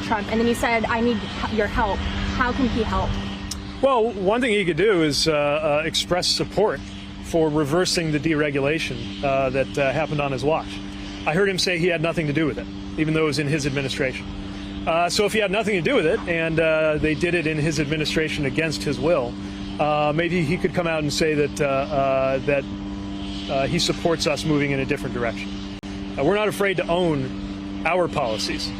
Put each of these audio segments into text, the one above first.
Trump, and then he said, I need your help. How can he help? Well, one thing he could do is express support for reversing the deregulation that happened on his watch. I heard him say he had nothing to do with it, even though it was in his administration. So if he had nothing to do with it and they did it in his administration against his will, maybe he could come out and say that he supports us moving in a different direction. We're not afraid to own our policies.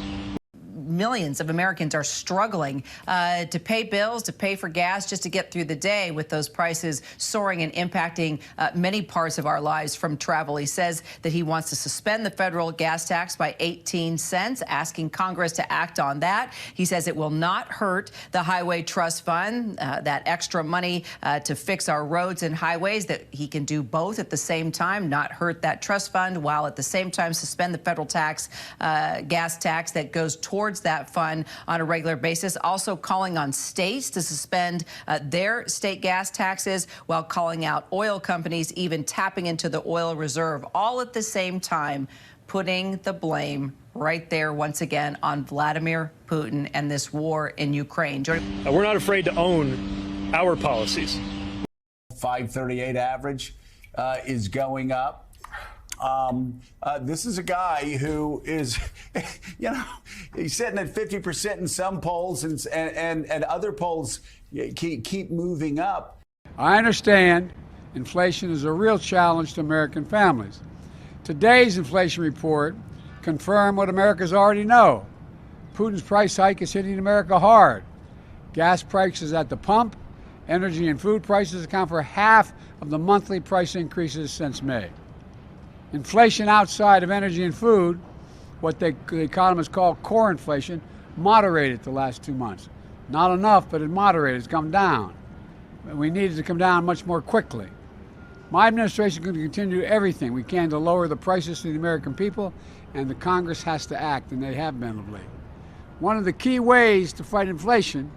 Millions of Americans are struggling to pay bills, to pay for gas, just to get through the day with those prices soaring and impacting many parts of our lives, from travel. He says that he wants to suspend the federal gas tax by 18 cents, asking Congress to act on that. He says it will not hurt the Highway Trust Fund, that extra money to fix our roads and highways, that he can do both at the same time, not hurt that trust fund, while at the same time suspend the federal tax, gas tax that goes towards that fund on a regular basis. Also calling on states to suspend their state gas taxes, while calling out oil companies even tapping into the oil reserve, all at the same time, putting the blame right there once again on Vladimir Putin and this war in Ukraine. We're not afraid to own our policies. 538 average is going up. This is a guy who is, he's sitting at 50% in some polls, and other polls keep moving up. I understand inflation is a real challenge to American families. Today's inflation report confirmed what Americans already know. Putin's price hike is hitting America hard. Gas prices at the pump, energy and food prices account for half of the monthly price increases since May. Inflation outside of energy and food, what the economists call core inflation, moderated the last 2 months. Not enough, but it moderated. It's come down. We need it to come down much more quickly. My administration is going to continue to do everything we can to lower the prices to the American people, and the Congress has to act, and they have been of late. One of the key ways to fight inflation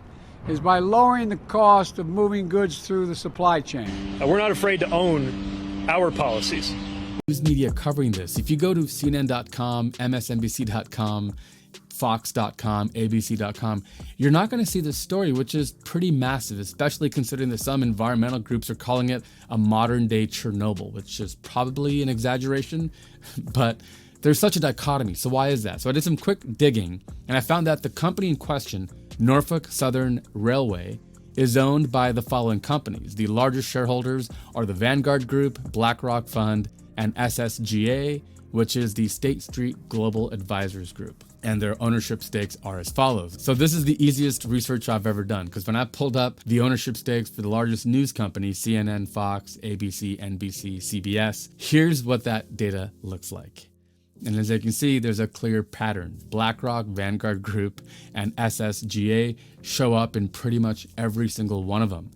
is by lowering the cost of moving goods through the supply chain. We're not afraid to own our policies. News media covering this. If you go to CNN.com, MSNBC.com, Fox.com, ABC.com, you're not going to see this story, which is pretty massive, especially considering that some environmental groups are calling it a modern-day Chernobyl, which is probably an exaggeration, but there's such a dichotomy. So why is that? So I did some quick digging, and I found that the company in question, Norfolk Southern Railway, is owned by the following companies. The largest shareholders are the Vanguard Group, BlackRock Fund, and SSGA, which is the State Street Global Advisors Group. And their ownership stakes are as follows. So this is the easiest research I've ever done, because when I pulled up the ownership stakes for the largest news companies, CNN, Fox, ABC, NBC, CBS, here's what that data looks like. And as you can see, there's a clear pattern. BlackRock, Vanguard Group, and SSGA show up in pretty much every single one of them.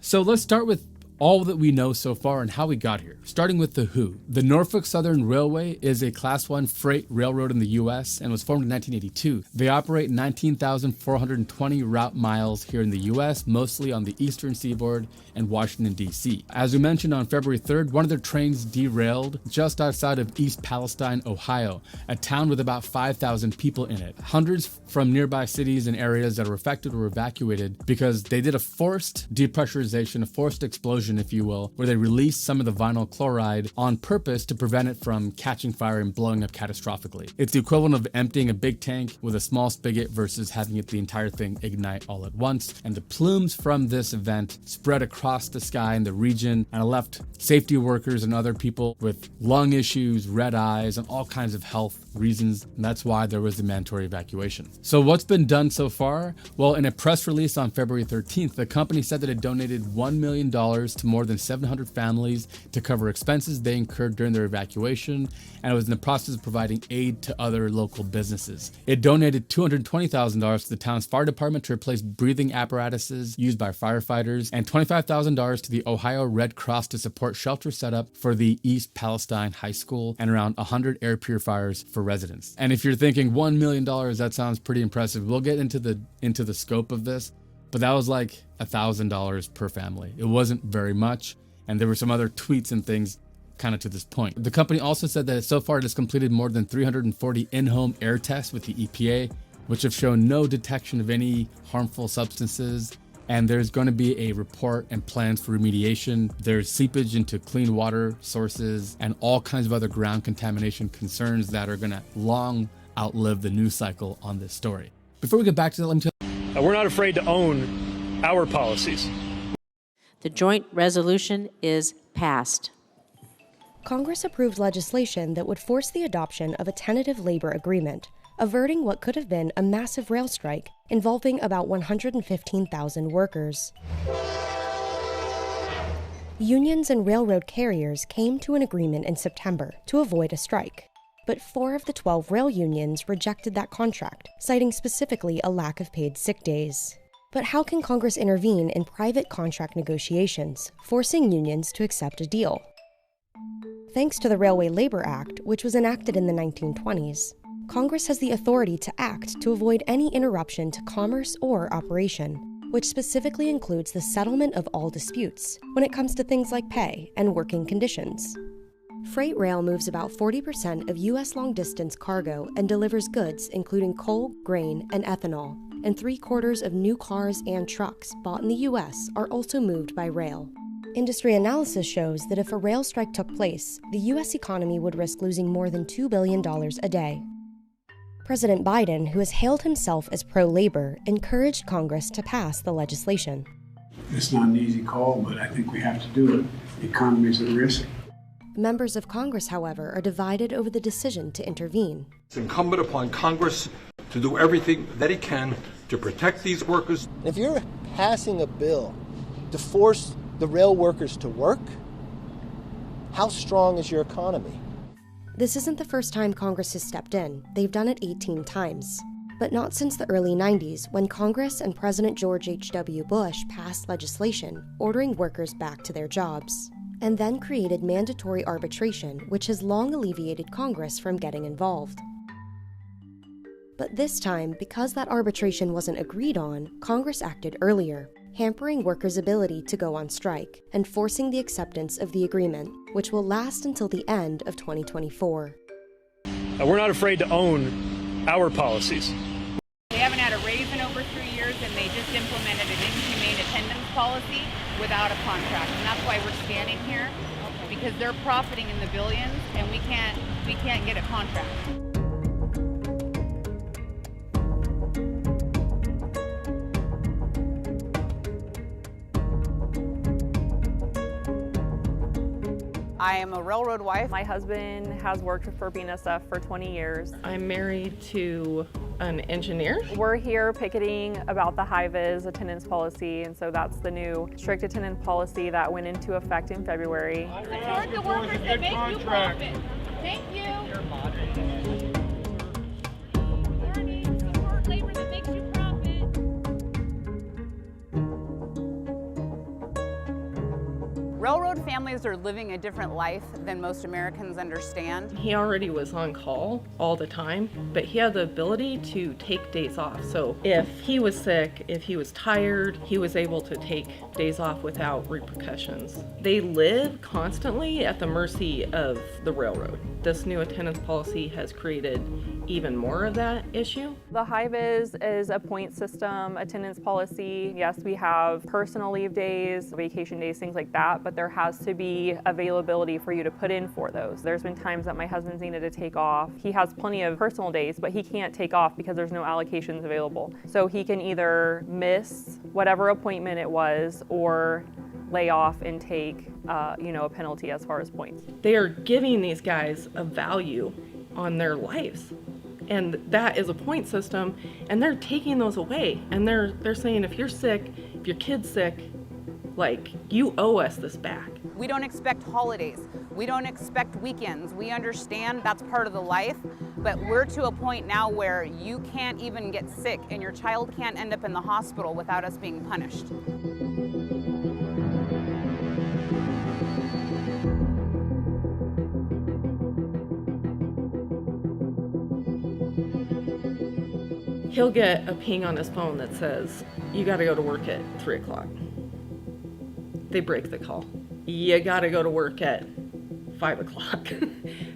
So let's start with all that we know so far and how we got here, starting with the who. The Norfolk Southern Railway is a Class 1 freight railroad in the U.S. and was formed in 1982. They operate 19,420 route miles here in the U.S., mostly on the eastern seaboard and Washington, D.C. As we mentioned, on February 3rd, one of their trains derailed just outside of East Palestine, Ohio, a town with about 5,000 people in it. Hundreds from nearby cities and areas that were affected were evacuated because they did a forced depressurization, a forced explosion, if you will, where they released some of the vinyl chloride on purpose to prevent it from catching fire and blowing up catastrophically. It's the equivalent of emptying a big tank with a small spigot versus having it the entire thing ignite all at once. And the plumes from this event spread across the sky in the region and left safety workers and other people with lung issues, red eyes, and all kinds of health reasons. And that's why there was the mandatory evacuation. So what's been done so far? Well, in a press release on February 13th, the company said that it donated $1 million to more than 700 families to cover expenses they incurred during their evacuation, and it was in the process of providing aid to other local businesses. It donated $220,000 to the town's fire department to replace breathing apparatuses used by firefighters, and $25,000 to the Ohio Red Cross to support shelter setup for the East Palestine High School and around 100 air purifiers for residents. And if you're thinking $1 million, that sounds pretty impressive. We'll get into the scope of this, but that was like $1,000 per family. It wasn't very much, and there were some other tweets and things kind of to this point. The company also said that so far it has completed more than 340 in-home air tests with the EPA, which have shown no detection of any harmful substances. And there's going to be a report and plans for remediation. There's seepage into clean water sources and all kinds of other ground contamination concerns that are going to long outlive the news cycle on this story. Before we get back to that, let me tell you. We're not afraid to own our policies. The joint resolution is passed. Congress approved legislation that would force the adoption of a tentative labor agreement, averting what could have been a massive rail strike involving about 115,000 workers. Unions and railroad carriers came to an agreement in September to avoid a strike, but 4 of the 12 rail unions rejected that contract, citing specifically a lack of paid sick days. But how can Congress intervene in private contract negotiations, forcing unions to accept a deal? Thanks to the Railway Labor Act, which was enacted in the 1920s, Congress has the authority to act to avoid any interruption to commerce or operation, which specifically includes the settlement of all disputes when it comes to things like pay and working conditions. Freight rail moves about 40% of U.S. long-distance cargo and delivers goods including coal, grain, and ethanol, and 3/4 of new cars and trucks bought in the U.S. are also moved by rail. Industry analysis shows that if a rail strike took place, the U.S. economy would risk losing more than $2 billion a day. President Biden, who has hailed himself as pro-labor, encouraged Congress to pass the legislation. It's not an easy call, but I think we have to do it. The economy is at risk. Members of Congress, however, are divided over the decision to intervene. It's incumbent upon Congress to do everything that it can to protect these workers. If you're passing a bill to force the rail workers to work, how strong is your economy? This isn't the first time Congress has stepped in. They've done it 18 times. But not since the early 90s, when Congress and President George H.W. Bush passed legislation ordering workers back to their jobs, and then created mandatory arbitration, which has long alleviated Congress from getting involved. But this time, because that arbitration wasn't agreed on, Congress acted earlier, hampering workers' ability to go on strike and forcing the acceptance of the agreement, which will last until the end of 2024. We're not afraid to own our policies. They haven't had a raise in over 3 years, and they just implemented an inhumane attendance policy without a contract. And that's why we're standing here, because they're profiting in the billions, and we can't get a contract. I am a railroad wife. My husband has worked for BNSF for 20 years. I'm married to an engineer. We're here picketing about the high-vis attendance policy, and so that's the new strict attendance policy that went into effect in February. Support the workers that make you profit. Thank you. Learning, support labor that makes you profit. Railroad families are living a different life than most Americans understand. He already was on call all the time, but he had the ability to take days off. So if he was sick, if he was tired, he was able to take days off without repercussions. They live constantly at the mercy of the railroad. This new attendance policy has created even more of that issue. The high-vis is a point system attendance policy. Yes, we have personal leave days, vacation days, things like that, but there has to be availability for you to put in for those. There's been times that my husband's needed to take off. He has plenty of personal days, but he can't take off because there's no allocations available. So he can either miss whatever appointment it was or lay off and take a penalty as far as points. They are giving these guys a value on their lives. And that is a point system, and they're taking those away. And they're saying, if you're sick, if your kid's sick, like, you owe us this back. We don't expect holidays. We don't expect weekends. We understand that's part of the life, but we're to a point now where you can't even get sick and your child can't end up in the hospital without us being punished. He'll get a ping on his phone that says, you gotta go to work at 3 o'clock. They break the call. You gotta go to work at 5 o'clock.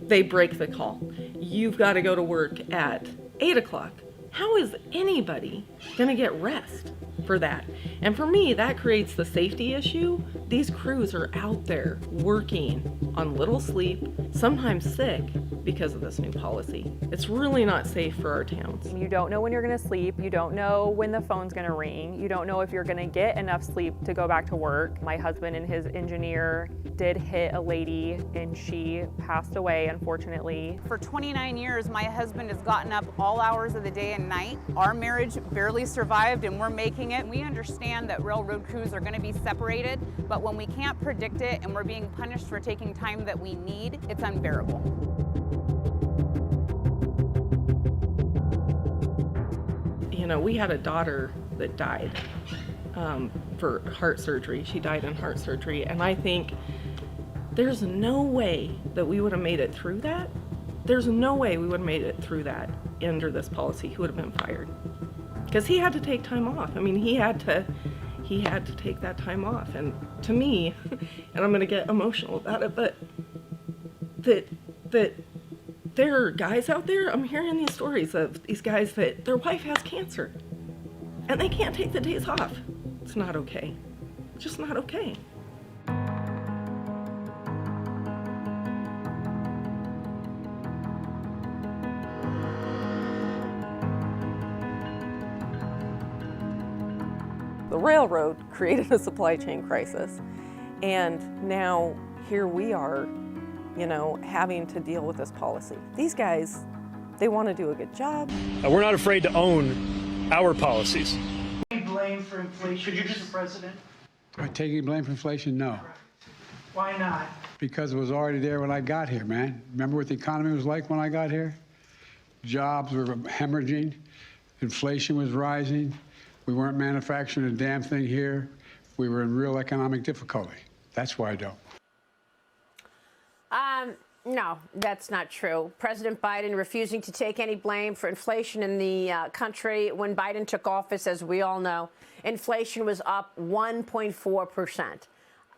They break the call. You've gotta go to work at 8 o'clock. How is anybody going to get rest for that? And for me, that creates the safety issue. These crews are out there working on little sleep, sometimes sick because of this new policy. It's really not safe for our towns. You don't know when you're going to sleep. You don't know when the phone's going to ring. You don't know if you're going to get enough sleep to go back to work. My husband and his engineer did hit a lady and she passed away, unfortunately. For 29 years, my husband has gotten up all hours of the day and night. Our marriage barely survived and we're making it. We understand that railroad crews are going to be separated, but when we can't predict it and we're being punished for taking time that we need, it's unbearable. You know, we had a daughter that died for heart surgery. She died in heart surgery, and I think there's no way that we would have made it through that. There's no way we would have made it through that under this policy. He would have been fired because he had to take time off. I mean, he had to take that time off. And to me, and I'm going to get emotional about it, but that there are guys out there, I'm hearing these stories of these guys that their wife has cancer and they can't take the days off. It's not okay. It's just not okay. The railroad created a supply chain crisis, and now here we are, you know, having to deal with this policy. These guys, they want to do a good job. We're not afraid to own our policies. Blame for inflation, Mr. President? Taking blame for inflation? No. Why not? Because it was already there when I got here, man. Remember what the economy was like when I got here? Jobs were hemorrhaging. Inflation was rising. We weren't manufacturing a damn thing here. We were in real economic difficulty. That's why I don't. No, that's not true. President Biden refusing to take any blame for inflation in the country. When Biden took office, as we all know, inflation was up 1.4%.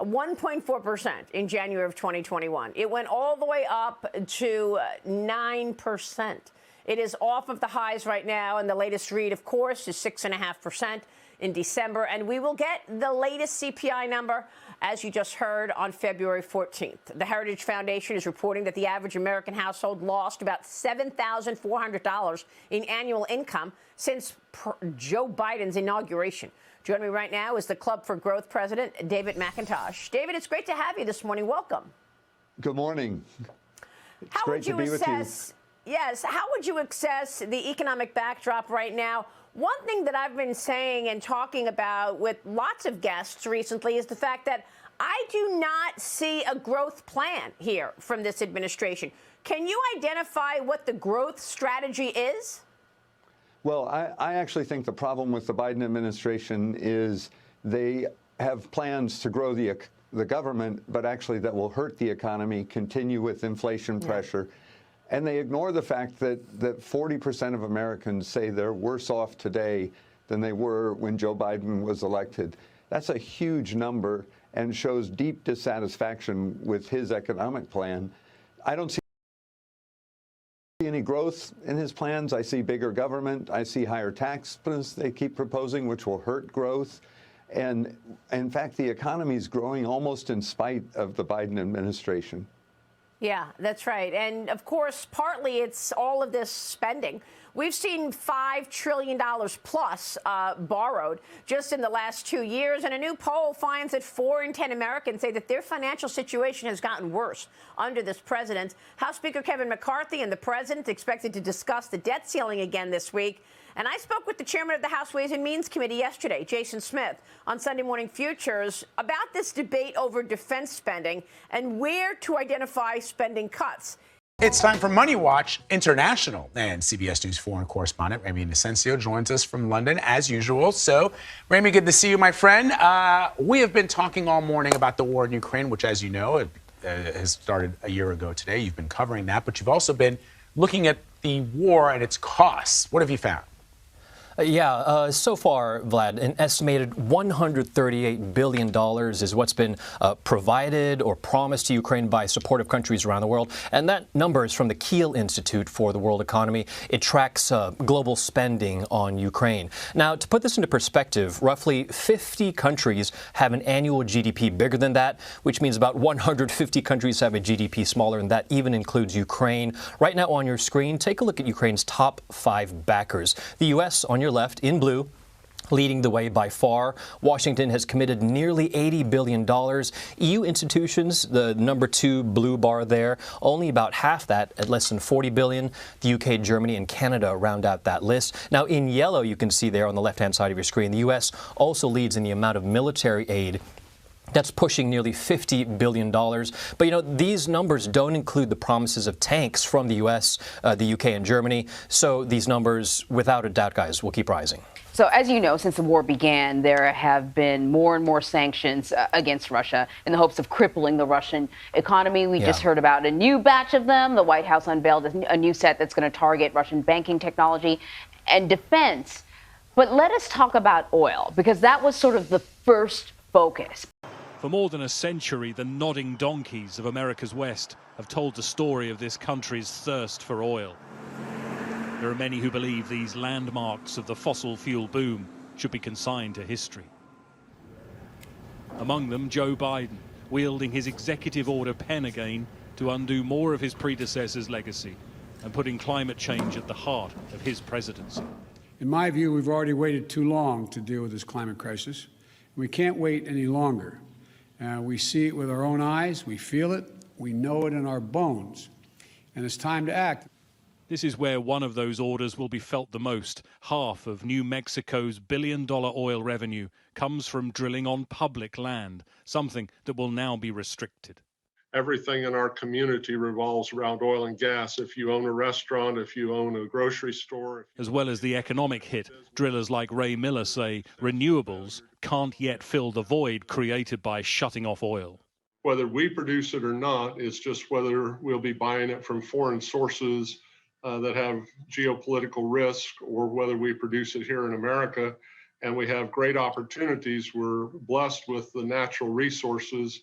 1.4% in January of 2021. It went all the way up to 9%. It is off of the highs right now, and the latest read, of course, is 6.5% in December. And we will get the latest CPI number, as you just heard, on February 14th. The Heritage Foundation is reporting that the average American household lost about $7,400 in annual income since Joe Biden's inauguration. Joining me right now is the Club for Growth president, David McIntosh. David, it's great to have you this morning. Welcome. Good morning. It's great to be with you. Yes, how would you assess the economic backdrop right now? One thing that I've been saying and talking about with lots of guests recently is the fact that I do not see a growth plan here from this administration. Can you identify what the growth strategy is? Well, I actually think the problem with the Biden administration is they have plans to grow the government, but actually that will hurt the economy, continue with inflation pressure. And they ignore the fact that 40% of Americans say they're worse off today than they were when Joe Biden was elected. That's a huge number and shows deep dissatisfaction with his economic plan. I don't see any growth in his plans. I see bigger government. I see higher taxes they keep proposing, which will hurt growth. And in fact, the economy is growing almost in spite of the Biden administration. Yeah, that's right. And of course, partly it's all of this spending. We've seen $5 trillion plus borrowed just in the last 2 years. And a new poll finds that 4 in 10 Americans say that their financial situation has gotten worse under this president. House Speaker Kevin McCarthy and the president expected to discuss the debt ceiling again this week. And I spoke with the chairman of the House Ways and Means Committee yesterday, Jason Smith, on Sunday Morning Futures about this debate over defense spending and where to identify spending cuts. It's time for Money Watch International. And CBS News foreign correspondent Ramy Inocencio joins us from London as usual. So, Ramy, good to see you, my friend. We have been talking all morning about the war in Ukraine, which, as you know, has started a year ago today. You've been covering that, but you've also been looking at the war and its costs. What have you found? So far, Vlad, an estimated $138 billion is what's been provided or promised to Ukraine by supportive countries around the world. And that number is from the Kiel Institute for the World Economy. It tracks global spending on Ukraine. Now, to put this into perspective, roughly 50 countries have an annual GDP bigger than that, which means about 150 countries have a GDP smaller, and that even includes Ukraine. Right now on your screen, take a look at Ukraine's top 5 backers. The U.S. on your left in blue, leading the way by far. Washington has committed nearly $80 billion. EU institutions, the number 2 blue bar there, only about half that at less than $40 billion. The UK, Germany, and Canada round out that list. Now, in yellow, you can see there on the left-hand side of your screen, the U.S. also leads in the amount of military aid. That's pushing nearly $50 billion. But, these numbers don't include the promises of tanks from the U.S., the UK, and Germany. So these numbers, without a doubt, guys, will keep rising. So as you know, since the war began, there have been more and more sanctions against Russia in the hopes of crippling the Russian economy. We just heard about a new batch of them. The White House unveiled a new set that's going to target Russian banking technology and defense. But let us talk about oil, because that was sort of the first focus. For more than a century, the nodding donkeys of America's West have told the story of this country's thirst for oil. There are many who believe these landmarks of the fossil fuel boom should be consigned to history. Among them, Joe Biden, wielding his executive order pen again to undo more of his predecessor's legacy and putting climate change at the heart of his presidency. In my view, we've already waited too long to deal with this climate crisis. We can't wait any longer. We see it with our own eyes, we feel it, we know it in our bones, and it's time to act. This is where one of those orders will be felt the most. Half of New Mexico's billion-dollar oil revenue comes from drilling on public land, something that will now be restricted. Everything in our community revolves around oil and gas. If you own a restaurant, if you own a grocery store. As well as the economic hit, drillers like Ray Miller say renewables can't yet fill the void created by shutting off oil. Whether we produce it or not, it's just whether we'll be buying it from foreign sources that have geopolitical risk, or whether we produce it here in America. And we have great opportunities. We're blessed with the natural resources.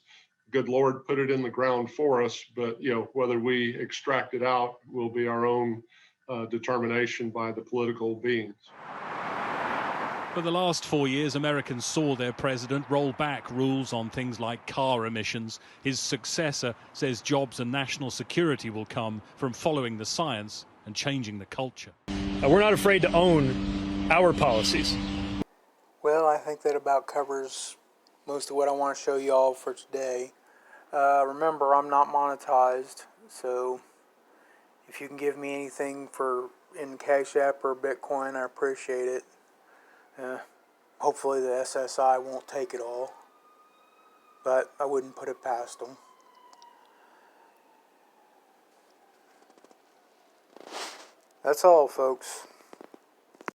Good Lord put it in the ground for us, but whether we extract it out will be our own determination by the political beings. For the last 4 years, Americans saw their president roll back rules on things like car emissions. His successor says jobs and national security will come from following the science and changing the culture. We're not afraid to own our policies. Well, I think that about covers most of what I want to show you all for today. Remember, I'm not monetized, so if you can give me anything in Cash App or Bitcoin, I appreciate it. Hopefully the SSI won't take it all, but I wouldn't put it past them. That's all, folks.